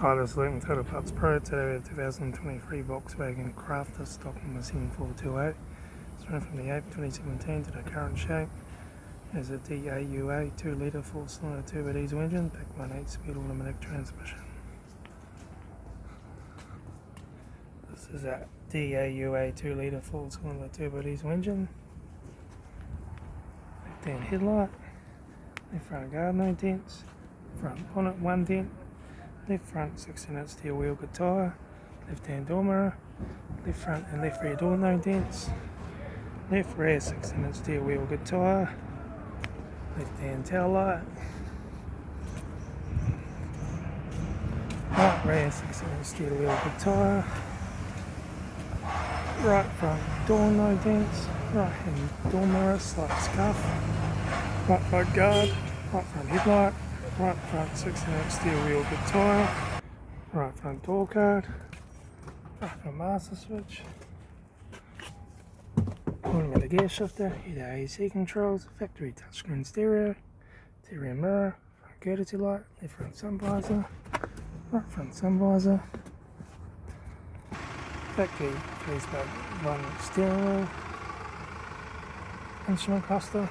Hi, this is Luke from Total Parts Pro. Today we have 2023 Volkswagen Crafter stock number 7428. It's run from the 8th 2017 to the current shape. It's a DAUA 2-litre 4-cylinder turbo diesel engine backed by an 8-speed automatic transmission. This is a DAUA 2-litre 4-cylinder turbo diesel engine. Left hand headlight, left front guard no dents, front bonnet 1 dent, left front 16-inch steel wheel good tyre, left hand door mirror, left front and left rear door no dents, left rear 16-inch steel wheel good tyre, left hand tail light, right rear 16-inch steel wheel good tyre, right front door no dents, right hand door mirror slight scuff, right front guard, right front headlight, right front 16-inch steel wheel good tyre, right front door card, right front master switch, automatic gear shifter, heater AC controls, factory touchscreen stereo, rear mirror, front courtesy light, left front sun visor, right front sun visor, factory 3-spoke 1 steering wheel, instrument cluster,